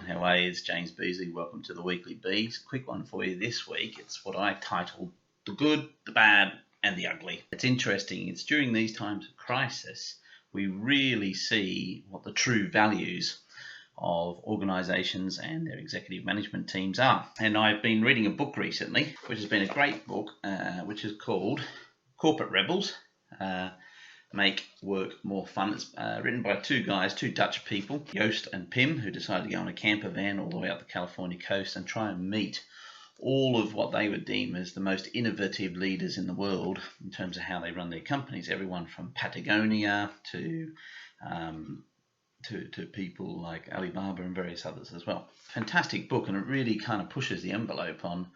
How are you? It's James Beazley. Welcome to the Weekly Beaz. Quick one for you this week. It's what I titled The Good, the Bad and the Ugly. It's interesting. It's during these times of crisis we really see what the true values of organisations and their executive management teams are. And I've been reading a book recently, which has been a great book, which is called Corporate Rebels. Make Work More Fun. It's written by two guys, two Dutch people, Joost and Pim, who decided to go on a camper van all the way up the California coast and try and meet all of what they would deem as the most innovative leaders in the world in terms of how they run their companies. Everyone from Patagonia to people like Alibaba and various others as well. Fantastic book, and it really kind of pushes the envelope on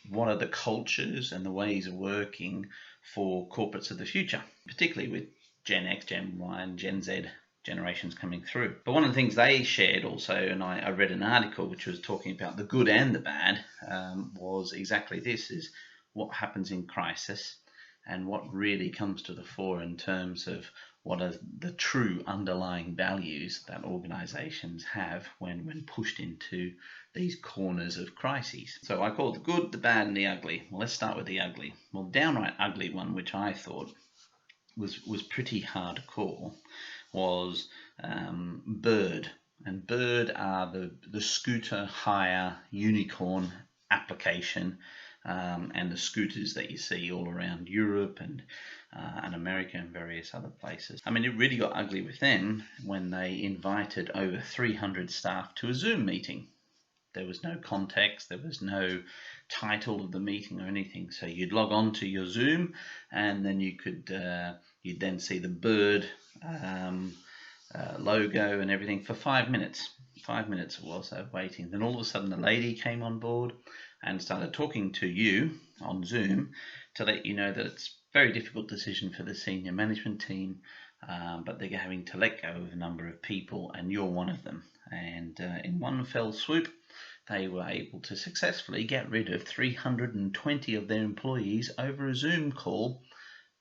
what are the cultures and the ways of working for corporates of the future, particularly with Gen X, Gen Y and Gen Z generations coming through. But one of the things they shared also, and I read an article which was talking about the good and the bad, was exactly this, is what happens in crisis and what really comes to the fore in terms of what are the true underlying values that organisations have when pushed into these corners of crises. So I call it the good, the bad and the ugly. Well, let's start with the ugly. Well, downright ugly one, which I thought was pretty hardcore, was Bird. And Bird are the scooter hire unicorn application, and the scooters that you see all around Europe and America and various other places. I mean, it really got ugly with them when they invited over 300 staff to a Zoom meeting. There was no context, there was no title of the meeting or anything. So you'd log on to your Zoom, and then you'd then see the Bird logo and everything for 5 minutes. 5 minutes or so waiting. Then all of a sudden the lady came on board and started talking to you on Zoom to let you know that it's a very difficult decision for the senior management team, but they're having to let go of a number of people, and you're one of them. And in one fell swoop, they were able to successfully get rid of 320 of their employees over a Zoom call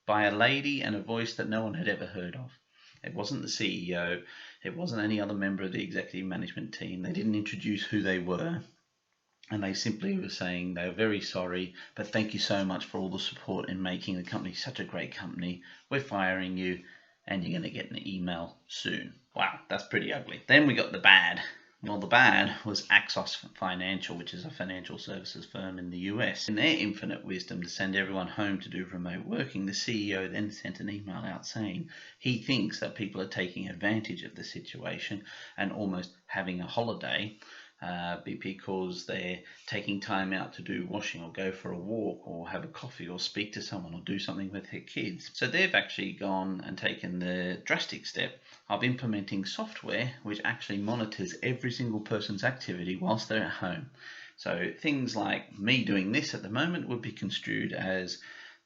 by a lady and a voice that no one had ever heard of. It wasn't the CEO, it wasn't any other member of the executive management team. They didn't introduce who they were. And they simply were saying they were very sorry, but thank you so much for all the support in making the company such a great company. We're firing you, and you're going to get an email soon. Wow, that's pretty ugly. Then we got the bad. Well, the bad was Axos Financial, which is a financial services firm in the US. In their infinite wisdom to send everyone home to do remote working, the CEO then sent an email out saying he thinks that people are taking advantage of the situation and almost having a holiday because they're taking time out to do washing or go for a walk or have a coffee or speak to someone or do something with their kids. So they've actually gone and taken the drastic step of implementing software which actually monitors every single person's activity whilst they're at home. So things like me doing this at the moment would be construed as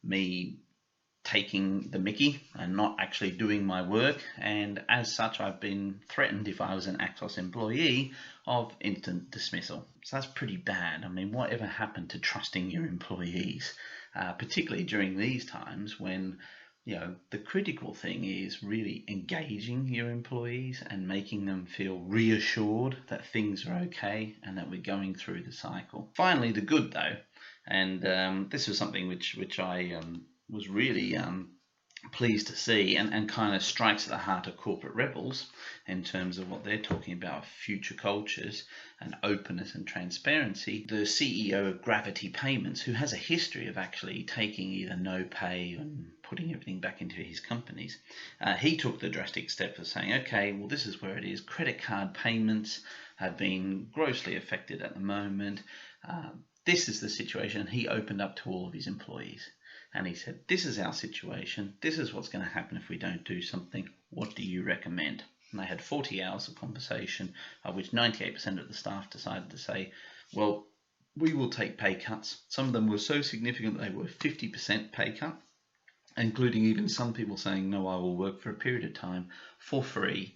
me taking the mickey and not actually doing my work, and as such I've been threatened, if I was an Axos employee, of instant dismissal. So that's pretty bad. I mean, whatever happened to trusting your employees, particularly during these times when the critical thing is really engaging your employees and making them feel reassured that things are okay and that we're going through the cycle. Finally, the good though, and this was something which I was really pleased to see and kind of strikes at the heart of corporate rebels in terms of what they're talking about, future cultures and openness and transparency. The CEO of Gravity Payments, who has a history of actually taking either no pay and putting everything back into his companies, he took the drastic step of saying, okay, well, this is where it is. Credit card payments have been grossly affected at the moment. This is the situation. He opened up to all of his employees. And he said, this is our situation. This is what's going to happen if we don't do something. What do you recommend? And they had 40 hours of conversation, of which 98% of the staff decided to say, well, we will take pay cuts. Some of them were so significant they were 50% pay cut, including even some people saying, no, I will work for a period of time for free.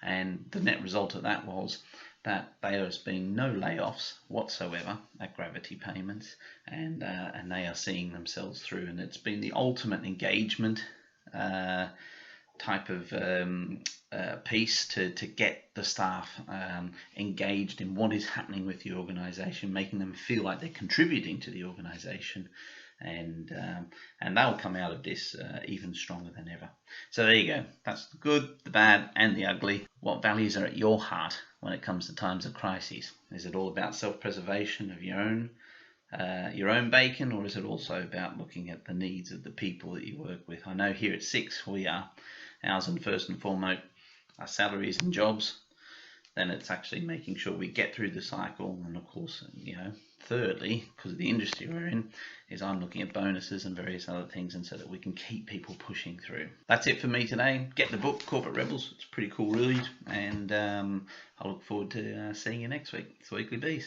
And the net result of that was that there has been no layoffs whatsoever at Gravity Payments, and they are seeing themselves through, and it's been the ultimate engagement type of piece to get the staff engaged in what is happening with the organisation, making them feel like they're contributing to the organisation, and they'll come out of this even stronger than ever. So there you go. That's the good, the bad, and the ugly. What values are at your heart when it comes to times of crises? Is it all about self-preservation of your own bacon, or is it also about looking at the needs of the people that you work with? I know here at Six, we are ours, and first and foremost, our salaries and jobs. Then it's actually making sure we get through the cycle, and of course, thirdly, because of the industry we're in, is I'm looking at bonuses and various other things, and so that we can keep people pushing through. That's it for me today. Get the book, Corporate Rebels. It's a pretty cool read, and I look forward to seeing you next week. It's Weekly Beaz.